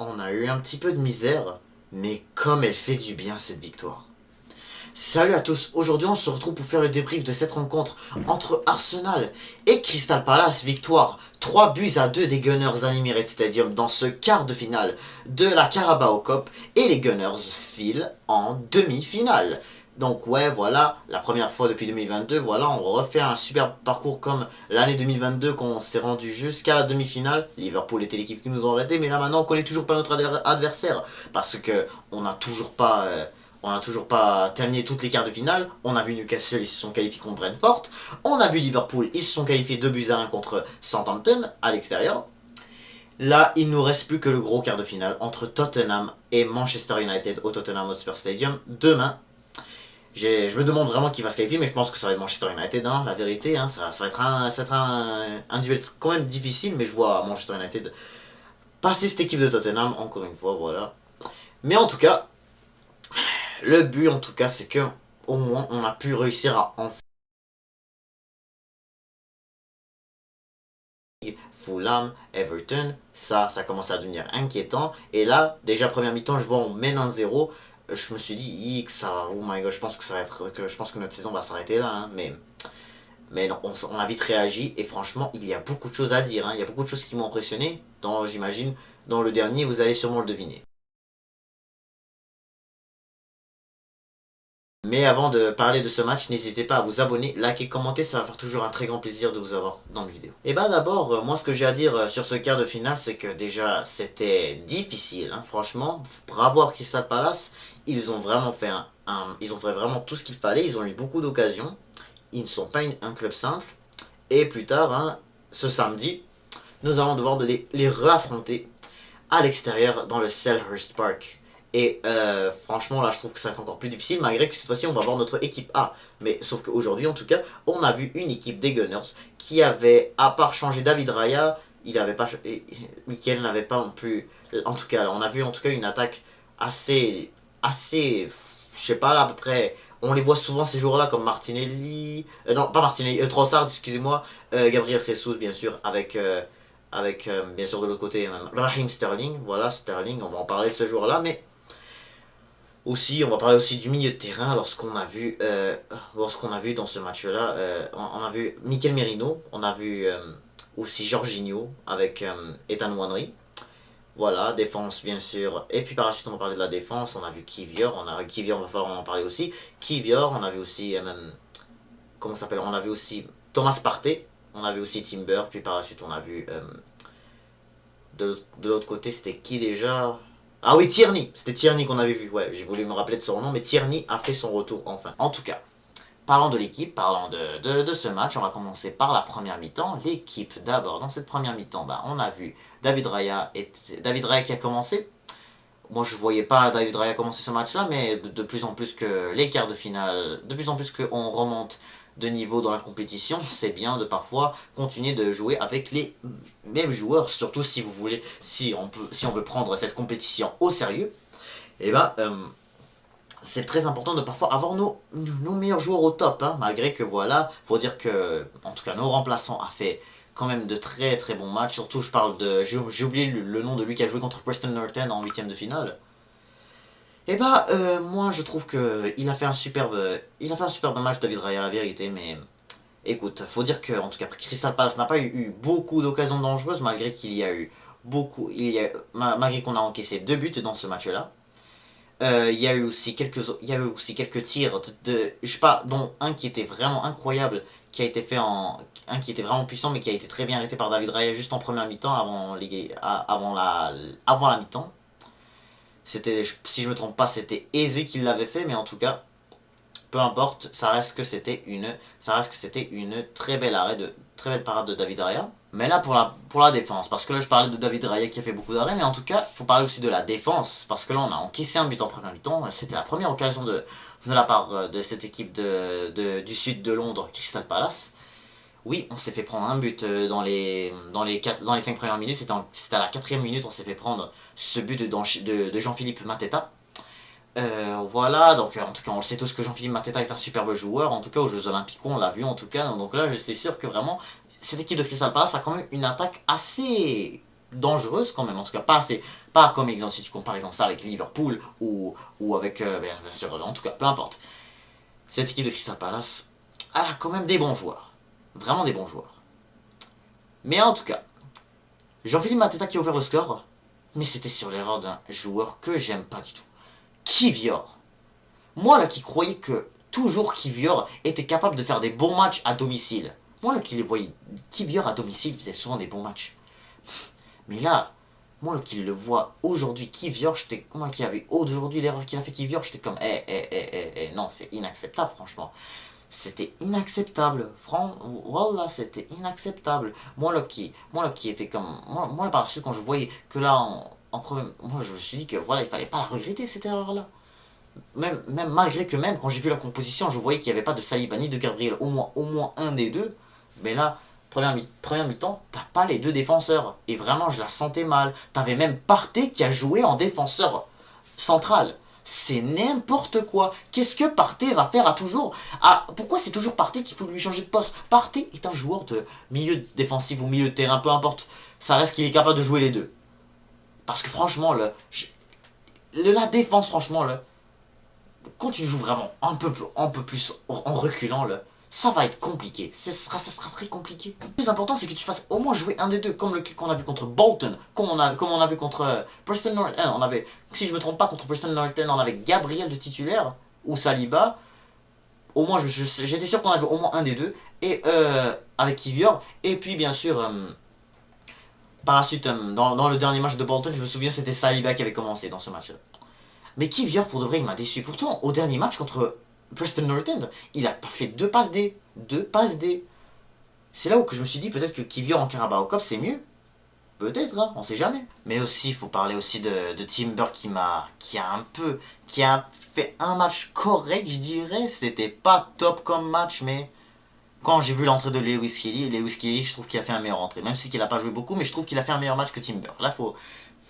On a eu un petit peu de misère, mais comme elle fait du bien cette victoire. Salut à tous, aujourd'hui on se retrouve pour faire le débrief de cette rencontre entre Arsenal et Crystal Palace, victoire 3 buts à 2 des Gunners à l'Emirates Stadium dans ce quart de finale de la Carabao Cup et les Gunners filent en demi-finale. Donc ouais, voilà, la première fois depuis 2022, voilà, on refait un super parcours comme l'année 2022 quand on s'est rendu jusqu'à la demi-finale. Liverpool était l'équipe qui nous a arrêté, mais là maintenant on connaît toujours pas notre adversaire parce que on n'a toujours pas terminé toutes les quarts de finale. On a vu Newcastle, ils se sont qualifiés contre Brentford. On a vu Liverpool, ils se sont qualifiés 2 buts à 1 contre Southampton à l'extérieur. Là, il nous reste plus que le gros quart de finale entre Tottenham et Manchester United au Tottenham Hotspur Stadium demain. Je me demande vraiment qui va se qualifier, mais je pense que ça va être Manchester United, hein, la vérité. Hein, ça va être un duel quand même difficile, mais je vois Manchester United passer cette équipe de Tottenham, encore une fois, voilà. Mais en tout cas, le but, en tout cas, c'est que au moins on a pu réussir à enfin Fulham, Everton, ça commence à devenir inquiétant. Et là, déjà première mi-temps, je vois on mène 1-0. Je me suis dit, ça, oh my god, je pense que ça va être, je pense que notre saison va s'arrêter là, hein, mais non, on a vite réagi et franchement, il y a beaucoup de choses à dire, hein, il y a beaucoup de choses qui m'ont impressionné. J'imagine, dans le dernier, vous allez sûrement le deviner. Mais avant de parler de ce match, n'hésitez pas à vous abonner, liker, commenter, ça va faire toujours un très grand plaisir de vous avoir dans mes vidéos. Et bah d'abord, moi ce que j'ai à dire sur ce quart de finale, c'est que déjà c'était difficile, hein, franchement. Bravo à Crystal Palace, ils ont vraiment fait ils ont fait vraiment tout ce qu'il fallait, ils ont eu beaucoup d'occasions. Ils ne sont pas un club simple. Et plus tard, hein, ce samedi, nous allons devoir les réaffronter à l'extérieur dans le Selhurst Park. Et franchement, là, je trouve que ça va être encore plus difficile, malgré que cette fois-ci, on va avoir notre équipe A. Mais sauf qu'aujourd'hui, en tout cas, on a vu une équipe des Gunners qui avait, à part changer David Raya, il avait pas, Mikel n'avait pas non plus. En tout cas, on a vu en tout cas une attaque assez, je sais pas là à peu près. On les voit souvent ces joueurs-là comme Martinelli, non pas Martinelli, Trossard, excusez-moi, Gabriel Jesus bien sûr avec bien sûr de l'autre côté Raheem Sterling, voilà Sterling, on va en parler de ce joueur-là, mais aussi on va parler aussi du milieu de terrain lorsqu'on a vu dans ce match-là, on a vu Mikel Merino, on a vu aussi Jorginho avec Ethan Nwaneri, voilà, défense bien sûr, et puis par la suite on va parler de la défense, on a vu Kivior, Kivior va falloir en parler aussi, Kivior, on a vu aussi comment ça s'appelle, on a vu aussi Thomas Partey, on a vu aussi Timber, puis par la suite on a vu de l'autre côté, c'était qui déjà? Ah oui, Tierney. C'était Tierney qu'on avait vu. Ouais, j'ai voulu me rappeler de son nom, mais Tierney a fait son retour enfin. En tout cas, parlant de l'équipe, parlant de ce match, on va commencer par la première mi-temps. L'équipe d'abord, dans cette première mi-temps, bah, on a vu David Raya qui a commencé. Moi, je voyais pas David Raya commencer ce match-là, mais de plus en plus que les quarts de finale, de plus en plus qu'on remonte de niveau dans la compétition, c'est bien de parfois continuer de jouer avec les mêmes joueurs, surtout si vous voulez, si on veut prendre cette compétition au sérieux. Et ben, c'est très important de parfois avoir nos meilleurs joueurs au top, hein, malgré que voilà, faut dire que, en tout cas, nos remplaçants a fait quand même de très très bons matchs. Surtout, je parle de, j'ai oublié le nom de lui qui a joué contre Preston Norton en huitième de finale. Et bah, moi je trouve que il a fait un superbe match David Raya, la vérité, mais écoute, faut dire que en tout cas Crystal Palace n'a pas eu beaucoup d'occasions dangereuses malgré qu'il y a eu malgré qu'on a encaissé 2 buts dans ce match-là. Il y a eu aussi quelques tirs je sais pas, dont un qui était vraiment incroyable, qui a été fait un qui était vraiment puissant mais qui a été très bien arrêté par David Raya juste en première mi-temps avant la mi-temps. C'était, si je me trompe pas, c'était Aizé qui l'avait fait, mais en tout cas, peu importe, ça reste que c'était une très belle parade de David Raya. Mais là pour la défense, parce que là je parlais de David Raya qui a fait beaucoup d'arrêts, mais en tout cas, il faut parler aussi de la défense, parce que là on a encaissé un but en première mi-temps, c'était la première occasion de la part de cette équipe du sud de Londres, Crystal Palace. Oui, on s'est fait prendre un but dans les 5 premières minutes, c'était à la 4e minute, on s'est fait prendre ce but de Jean-Philippe Mateta. Voilà, donc en tout cas on le sait tous que Jean-Philippe Mateta est un superbe joueur, en tout cas aux Jeux Olympiques on l'a vu en tout cas, donc là je suis sûr que vraiment cette équipe de Crystal Palace a quand même une attaque assez dangereuse quand même, en tout cas pas assez, pas comme exemple si tu compares exemple ça avec Liverpool ou avec, bien sûr, en tout cas, peu importe. Cette équipe de Crystal Palace, elle a quand même des bons joueurs, vraiment des bons joueurs. Mais en tout cas, Jean-Philippe Mateta qui a ouvert le score, mais c'était sur l'erreur d'un joueur que j'aime pas du tout. Kivior. Moi là qui croyais que toujours Kivior était capable de faire des bons matchs à domicile. Moi là qui les voyais, Kivior à domicile faisait souvent des bons matchs. Mais là, moi là qui le vois aujourd'hui, Kivior, j'étais. Moi qui avait aujourd'hui l'erreur qu'il a fait Kivior, j'étais comme non, c'est inacceptable franchement. C'était inacceptable. Voilà, c'était inacceptable. Moi là qui était comme. Moi là par la suite, quand je voyais que là, en premier. Moi je me suis dit que voilà, il fallait pas la regretter cette erreur-là. Même malgré que même quand j'ai vu la composition, je voyais qu'il n'y avait pas de Saliba ni de Gabriel, au moins un des deux. Mais là, première mi-temps, t'as pas les deux défenseurs. Et vraiment, je la sentais mal. T'avais même Partey qui a joué en défenseur central. C'est n'importe quoi. Qu'est-ce que Partey va faire à toujours pourquoi c'est toujours Partey qu'il faut lui changer de poste? Partey est un joueur de milieu défensif ou milieu de terrain, peu importe. Ça reste qu'il est capable de jouer les deux. Parce que franchement, la défense, franchement, quand tu joues vraiment un peu plus en reculant, ça va être compliqué. Ça sera très compliqué. Le plus important, c'est que tu fasses au moins jouer un des deux, comme le kick qu'on a vu contre Bolton, comme on a vu contre Preston North End. Si je me trompe pas, contre Preston North End, on avait Gabriel de titulaire, ou Saliba. Au moins, j'étais sûr qu'on avait au moins un des deux, et avec Kivior. Et puis, bien sûr, par la suite, dans le dernier match de Bolton, je me souviens, c'était Saliba qui avait commencé dans ce match-là. Mais Kivior, pour de vrai, il m'a déçu. Pourtant, au dernier match contre Preston North End, il a pas fait 2 passes D. 2 passes D. C'est là où que je me suis dit, peut-être que Kivior en Carabao Cup, c'est mieux. Peut-être, hein, on sait jamais. Mais aussi, il faut parler aussi de Timber qui a fait un match correct, je dirais. C'était pas top comme match, mais quand j'ai vu l'entrée de Lewis Kelly, je trouve qu'il a fait un meilleur entrée. Même si il a pas joué beaucoup, mais je trouve qu'il a fait un meilleur match que Timber. Là, faut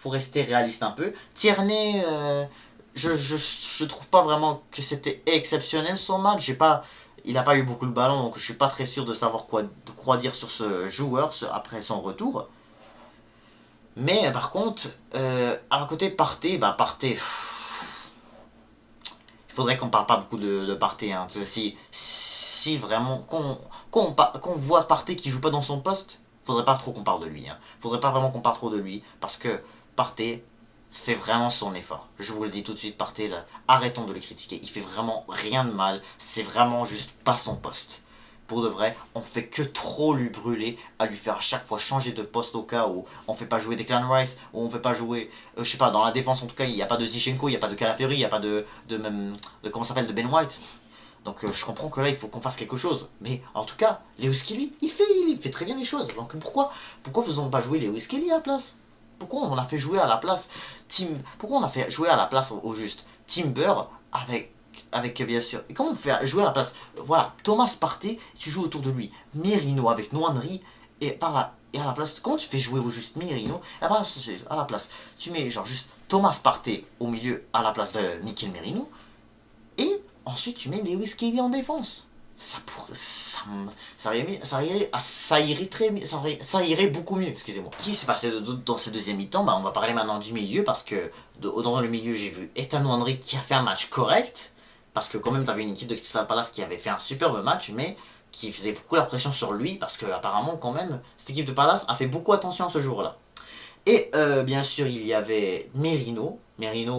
rester réaliste un peu. Tierney, je trouve pas vraiment que c'était exceptionnel son match. Il n'a pas eu beaucoup de ballon, donc je suis pas très sûr de savoir quoi dire sur ce joueur après son retour. Mais par contre, à côté Partey, Partey, il faudrait qu'on parle pas beaucoup de Partey. Hein, si vraiment qu'on voit Partey qui joue pas dans son poste, faudrait pas trop qu'on parle de lui. Hein. Faudrait pas vraiment qu'on parle trop de lui, parce que Partey fait vraiment son effort. Je vous le dis tout de suite, Partey, là, arrêtons de le critiquer. Il fait vraiment rien de mal. C'est vraiment juste pas son poste. Pour de vrai, on fait que trop lui brûler, à lui faire à chaque fois changer de poste au cas où on fait pas jouer Declan Rice, ou on fait pas jouer, je sais pas, dans la défense en tout cas, il n'y a pas de Zinchenko, il n'y a pas de Calafiori, il n'y a pas comment s'appelle, de Ben White. Donc je comprends que là il faut qu'on fasse quelque chose. Mais en tout cas, Lewis Kelly, il fait très bien les choses. Donc pourquoi faisons pas jouer Lewis Kelly à la place? Pourquoi on a fait jouer à la place Pourquoi on a fait jouer à la place au juste Timber avec bien sûr. Et comment on fait jouer à la place? Voilà, Thomas Partey, tu joues autour de lui. Merino avec Nwaneri et à la place, comment tu fais jouer au juste Merino? Et à la place, tu mets genre juste Thomas Partey au milieu à la place de Mikel Merino. Et ensuite tu mets Lewis Kelly en défense. Ça irait beaucoup mieux, excusez-moi. Ce qui s'est passé dans ces deuxième mi-temps, on va parler maintenant du milieu, parce que dans le milieu, j'ai vu Ethan Nwaneri qui a fait un match correct, parce que quand même, t'avais une équipe de Crystal Palace qui avait fait un superbe match, mais qui faisait beaucoup la pression sur lui, parce que apparemment, quand même, cette équipe de Palace a fait beaucoup attention à ce jour-là. Et bien sûr, il y avait Merino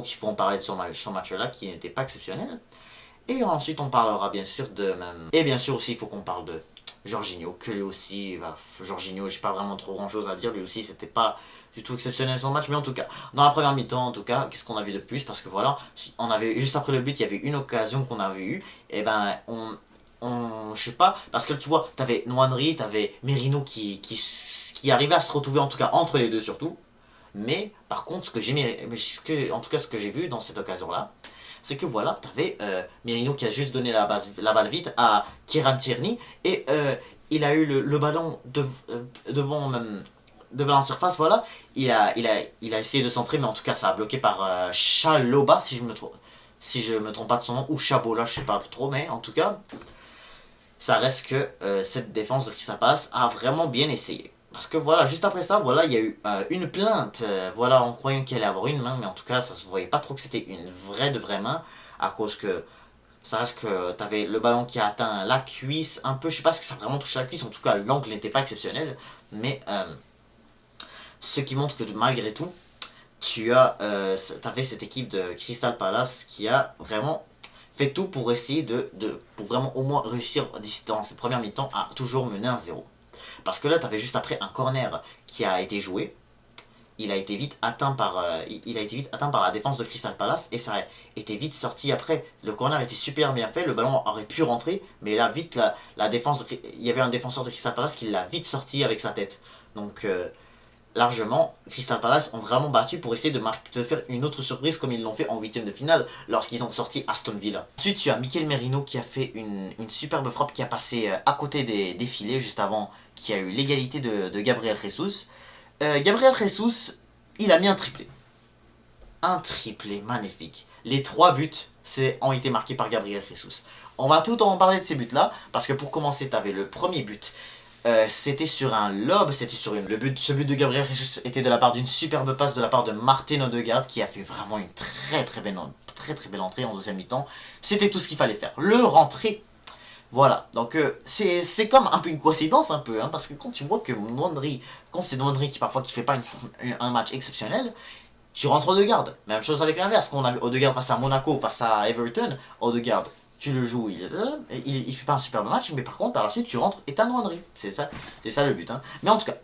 qui font parler de son match-là, qui n'était pas exceptionnel. Et ensuite, on parlera bien sûr de... Et bien sûr aussi, il faut qu'on parle de Jorginho, que lui aussi... Jorginho, j'ai pas vraiment trop grand-chose à dire. Lui aussi, c'était pas du tout exceptionnel son match. Mais en tout cas, dans la première mi-temps, en tout cas, qu'est-ce qu'on a vu de plus? Parce que voilà, juste après le but, il y avait une occasion qu'on avait eue. Et je sais pas, parce que tu vois, t'avais Nwaneri, t'avais Merino qui arrivait à se retrouver, en tout cas, entre les deux surtout. Mais, par contre, ce que j'ai vu dans cette occasion-là, c'est que voilà, t'avais Merino qui a juste donné la balle vite à Kieran Tierney, et il a eu le ballon devant la surface, voilà. Il a essayé de centrer, mais en tout cas ça a bloqué par Chalobah, si je me trompe pas de son nom, ou Chabola, je sais pas trop, mais en tout cas, ça reste que cette défense de Crystal Palace a vraiment bien essayé. Parce que voilà, juste après ça, voilà, il y a eu une plainte. Voilà, en croyant qu'il allait avoir une main, mais en tout cas, ça se voyait pas trop que c'était une vraie de vraie main, à cause que ça reste que t'avais le ballon qui a atteint la cuisse un peu. Je sais pas si ça a vraiment touché la cuisse, en tout cas, l'angle n'était pas exceptionnel, mais ce qui montre que malgré tout, t'avais cette équipe de Crystal Palace qui a vraiment fait tout pour essayer pour vraiment au moins réussir dans cette première mi-temps à toujours mener 1-0. Parce que là, tu avais juste après un corner qui a été joué. Il a été vite atteint par la défense de Crystal Palace et ça a été vite sorti après. Le corner était super bien fait, le ballon aurait pu rentrer, mais là vite la défense, il y avait un défenseur de Crystal Palace qui l'a vite sorti avec sa tête. Donc largement, Crystal Palace ont vraiment battu pour essayer de faire une autre surprise comme ils l'ont fait en huitième de finale lorsqu'ils ont sorti Aston Villa. Ensuite, tu as Mikel Merino qui a fait une superbe frappe qui a passé à côté des filets juste avant, qui a eu l'égalité de Gabriel Jesus. Gabriel Jesus, il a mis un triplé. Un triplé magnifique. Les 3 buts ont été marqués par Gabriel Jesus. On va tout en parler de ces buts-là, parce que pour commencer, tu avais le premier but. C'était sur un lob, ce but de Gabriel Jesus était de la part d'une superbe passe de la part de Martin Odegaard qui a fait vraiment une très très belle entrée en deuxième mi-temps. C'était tout ce qu'il fallait faire. Le rentrer. Voilà, donc c'est comme un peu une coïncidence un peu, hein, parce que quand tu vois que quand c'est Nwanri qui fait pas un match exceptionnel, tu rentres Odegaard. Même chose avec l'inverse, quand on avait Odegaard face à Monaco, face à Everton, Odegaard, tu le joues, il fait pas un superbe match, mais par contre par la suite tu rentres et t'as Nwanri. C'est ça le but. Hein. Mais en tout cas,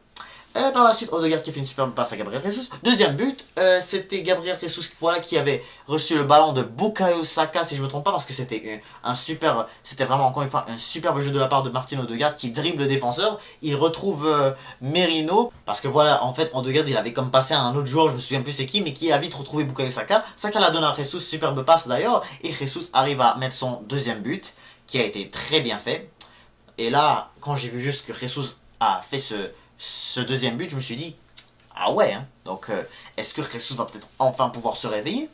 par la suite, Odegaard qui a fait une superbe passe à Gabriel Jesus. Deuxième but, c'était Gabriel Jesus voilà, qui avait reçu le ballon de Bukayo Saka, si je me trompe pas, parce que c'était c'était vraiment encore une fois un superbe jeu de la part de Martin Odegaard qui dribble le défenseur. Il retrouve Merino, parce que voilà, en fait, Odegaard il avait comme passé à un autre joueur, je me souviens plus c'est qui, mais qui a vite retrouvé Bukayo Saka. Saka l'a donné à Jesus, superbe passe d'ailleurs, et Jesus arrive à mettre son deuxième but, qui a été très bien fait. Et là, quand j'ai vu juste que Jesus a fait ce deuxième but, je me suis dit, ah ouais, hein. Donc est-ce que Jesus va peut-être enfin pouvoir se réveiller?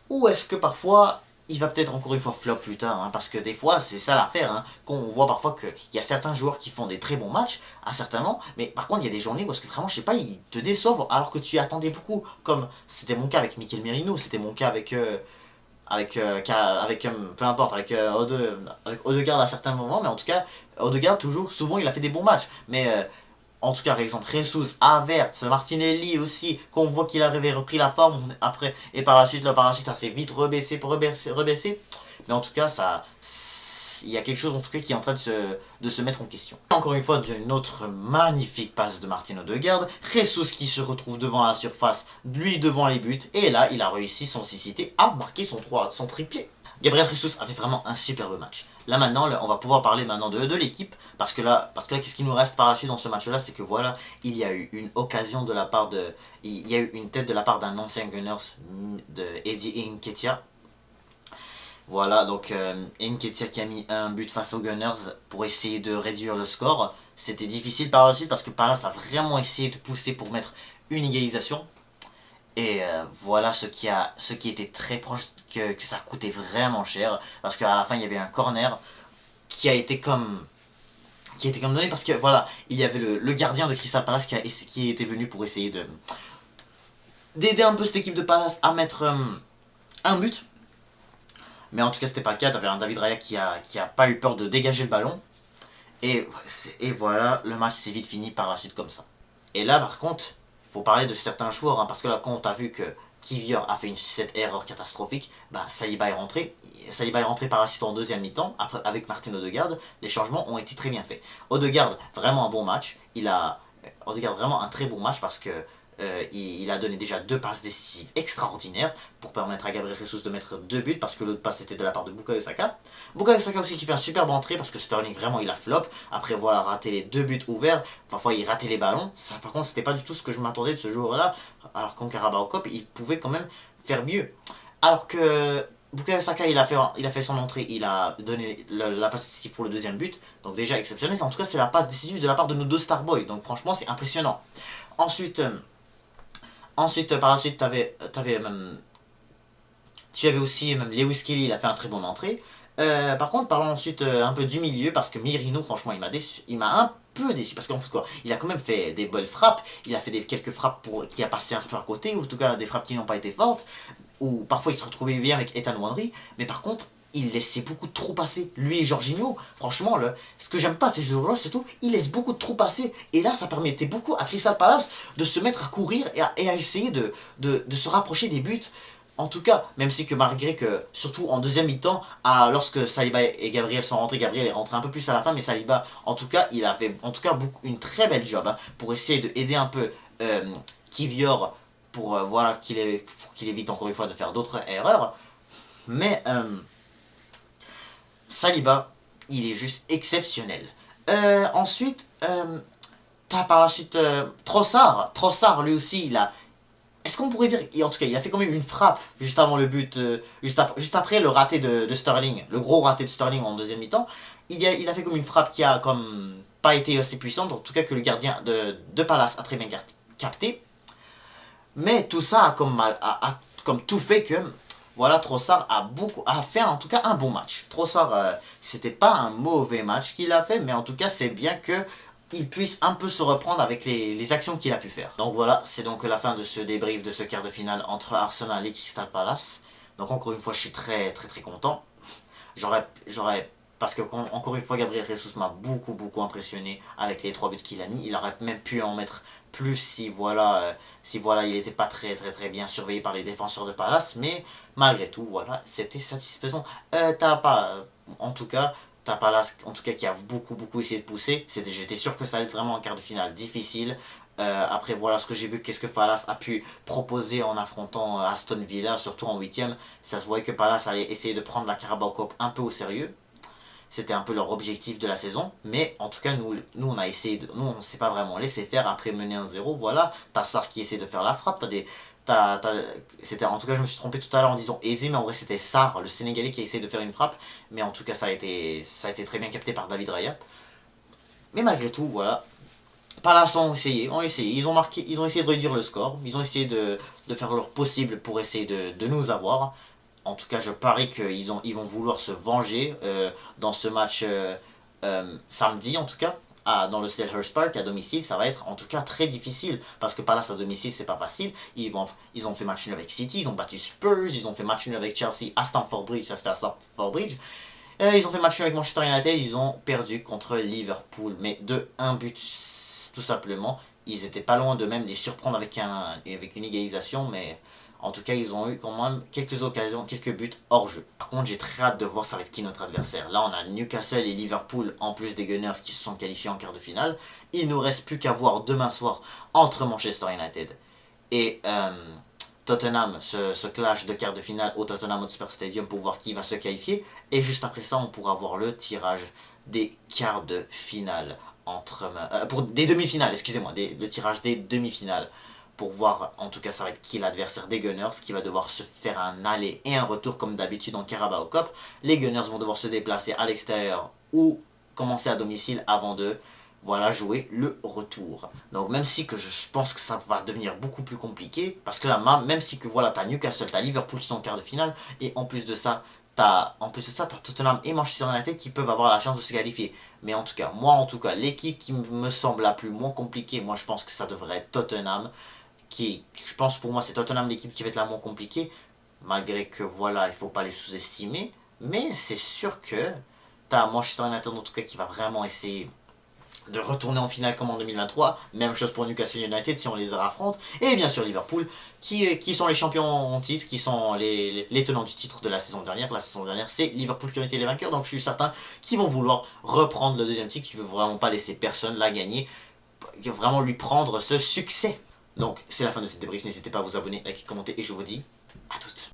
Ou est-ce que parfois, il va peut-être encore une fois flop plus tard, hein, parce que des fois, c'est ça l'affaire, hein, qu'on voit parfois qu'il y a certains joueurs qui font des très bons matchs, à certains moments, mais par contre, il y a des journées où est-ce que vraiment, je sais pas, ils te déçoivent alors que tu y attendais beaucoup, comme c'était mon cas avec Mikel Merino, c'était mon cas peu importe, avec Odegaard à certains moments, mais en tout cas, Odegaard, toujours, souvent, il a fait des bons matchs, mais en tout cas, par exemple, Jesus, Havertz, Martinelli aussi, qu'on voit qu'il avait repris la forme après, et par la suite, ça s'est vite rebaissé. Mais en tout cas, il y a quelque chose en tout cas qui est en train de se mettre en question. Encore une fois, d'une autre magnifique passe de Martin Odegaard, Jesus qui se retrouve devant la surface, lui devant les buts, et là, il a réussi sans cécité à marquer son triplé. Gabriel Jesus a fait vraiment un superbe match. Là maintenant, on va pouvoir parler maintenant de l'équipe, parce que là, qu'est-ce qui nous reste par la suite dans ce match-là, c'est que voilà, il y a eu une occasion de la part de, il y a eu une tête de la part d'un ancien Gunners, de Eddie Nketiah. Voilà, donc Nketiah qui a mis un but face aux Gunners pour essayer de réduire le score. C'était difficile par la suite parce que Palace a vraiment essayé de pousser pour mettre une égalisation. Et voilà ce qui était très proche, que ça coûtait vraiment cher. Parce qu'à la fin, il y avait un corner qui a été comme donné. Parce que voilà, il y avait le gardien de Crystal Palace qui était venu pour essayer d'aider un peu cette équipe de Palace à mettre un but. Mais en tout cas, c'était pas le cas. T'avais un David Raya qui a pas eu peur de dégager le ballon. Et voilà, le match s'est vite fini par la suite comme ça. Et là, par contre, il faut parler de certains joueurs, hein, parce que là, quand on a vu que Kivior a fait cette erreur catastrophique, bah Saliba est rentré. Saliba est rentré par la suite en deuxième mi-temps, avec Martin Odegaard. Les changements ont été très bien faits. Odegaard, vraiment un bon match. Odegaard, vraiment un très bon match parce que il a donné déjà 2 passes décisives extraordinaires pour permettre à Gabriel Jesus de mettre 2 buts parce que l'autre passe était de la part de Bukayo Saka. Bukayo Saka aussi qui fait un superbe entrée parce que Sterling vraiment il a flop. Après voilà raté les 2 buts ouverts, parfois il ratait les ballons. Ça par contre c'était pas du tout ce que je m'attendais de ce joueur-là. Alors qu'en Carabao Cup il pouvait quand même faire mieux. Alors que Bukayo Saka il a fait son entrée, il a donné la passe décisive pour le deuxième but. Donc déjà exceptionnel, en tout cas c'est la passe décisive de la part de nos 2 Starboys. Donc franchement c'est impressionnant. Ensuite, par la suite, tu avais aussi même Lewis Kelly, il a fait un très bon entrée. Par contre, parlons ensuite un peu du milieu, parce que Merino, franchement, il m'a un peu déçu. Parce qu'en fait, quoi, il a quand même fait des bonnes frappes. Il a fait quelques frappes qui a passé un peu à côté. Ou en tout cas, des frappes qui n'ont pas été fortes. Ou parfois, il se retrouvait bien avec Ethan Wadri. Mais par contre, il laissait beaucoup de trous passer. Lui et Jorginho, franchement, ce que j'aime pas de ces joueurs-là, c'est tout. Il laisse beaucoup de trous passer. Et là, ça permettait beaucoup à Crystal Palace de se mettre à courir et à essayer de se rapprocher des buts. En tout cas, même si que malgré que, surtout en deuxième mi-temps, lorsque Saliba et Gabriel sont rentrés, Gabriel est rentré un peu plus à la fin, mais Saliba, en tout cas, il a fait une très belle job hein, pour essayer d'aider un peu Kivior pour, voilà, qu'il évite encore une fois de faire d'autres erreurs. Mais Saliba, il est juste exceptionnel. Ensuite, t'as par la suite Trossard. Trossard, lui aussi, il a... Est-ce qu'on pourrait dire... En tout cas, il a fait quand même une frappe juste avant le but, juste après le raté de Sterling, le gros raté de Sterling en deuxième mi-temps. Il a fait comme une frappe qui a comme pas été assez puissante, en tout cas que le gardien de Palace a très bien capté. Mais tout ça a comme tout fait que... Voilà, Trossard a fait en tout cas un bon match. Trossard, c'était pas un mauvais match qu'il a fait, mais en tout cas, c'est bien que il puisse un peu se reprendre avec les actions qu'il a pu faire. Donc voilà, c'est donc la fin de ce débrief de ce quart de finale entre Arsenal et Crystal Palace. Donc encore une fois, je suis très content. Parce que encore une fois, Gabriel Jesus m'a beaucoup impressionné avec les 3 buts qu'il a mis. Il aurait même pu en mettre plus si voilà, il n'était pas très bien surveillé par les défenseurs de Palace. Mais malgré tout, voilà, c'était satisfaisant. En tout cas, t'as Palace qui a beaucoup essayé de pousser. J'étais sûr que ça allait être vraiment un quart de finale difficile. Après voilà ce que j'ai vu, qu'est-ce que Palace a pu proposer en affrontant Aston Villa, surtout en 8ème. Ça se voyait que Palace allait essayer de prendre la Carabao Cup un peu au sérieux. C'était un peu leur objectif de la saison. Mais en tout cas, nous on a essayé nous on s'est pas vraiment laissé faire après mener 1-0. Voilà, t'as Sarr qui essaie de faire la frappe, en tout cas, je me suis trompé tout à l'heure en disant Eze, mais en vrai c'était Sarr, le Sénégalais, qui a essayé de faire une frappe. Mais en tout cas, ça a été très bien capté par David Raya. Mais malgré tout, voilà, Palace ont essayé. Ils ont essayé de réduire le score. Ils ont essayé de faire leur possible pour essayer de nous avoir. En tout cas, je parie qu'ils vont vouloir se venger dans ce match samedi, en tout cas. Dans le Selhurst Park à domicile, ça va être en tout cas très difficile parce que Palace à domicile c'est pas facile. Ils ont fait match nul avec City, ils ont battu Spurs, ils ont fait match nul avec Chelsea à Stamford Bridge, ça c'était à Stamford Bridge. Ils ont fait match nul avec Manchester United, ils ont perdu contre Liverpool, mais de 1 but tout simplement. Ils étaient pas loin de même les surprendre avec une égalisation, mais en tout cas, ils ont eu quand même quelques occasions, quelques buts hors jeu. Par contre, j'ai très hâte de voir ça va être qui notre adversaire. Là, on a Newcastle et Liverpool, en plus des Gunners qui se sont qualifiés en quart de finale. Il ne nous reste plus qu'à voir demain soir entre Manchester United et Tottenham, ce clash de quart de finale au Tottenham Hotspur Stadium pour voir qui va se qualifier. Et juste après ça, on pourra voir le tirage des quarts de finale des demi-finales, excusez-moi, le tirage des demi-finales. Pour voir, en tout cas, ça va être qui l'adversaire des Gunners, qui va devoir se faire un aller et un retour comme d'habitude en Carabao Cup. Les Gunners vont devoir se déplacer à l'extérieur ou commencer à domicile avant de jouer le retour. Donc même si que je pense que ça va devenir beaucoup plus compliqué, parce que là, même si que voilà, t'as Newcastle, t'as Liverpool qui sont en quart de finale, et en plus de ça, t'as Tottenham et Manchester United qui peuvent avoir la chance de se qualifier. Mais en tout cas, l'équipe qui me semble la moins compliquée, moi je pense que ça devrait être Tottenham. Je pense pour moi c'est Tottenham l'équipe qui va être la moins compliquée, malgré que voilà, il faut pas les sous-estimer, mais c'est sûr que t'as Manchester United en tout cas qui va vraiment essayer de retourner en finale comme en 2023, même chose pour Newcastle United si on les affronte, et bien sûr Liverpool qui sont les champions en titre, qui sont les tenants du titre de la saison dernière. La saison dernière c'est Liverpool qui ont été les vainqueurs, donc je suis certain qu'ils vont vouloir reprendre le deuxième titre, qu'ils ne veulent vraiment pas laisser personne la gagner, vraiment lui prendre ce succès. Donc, c'est la fin de cette débrief. N'hésitez pas à vous abonner, liker, commenter et je vous dis à toutes.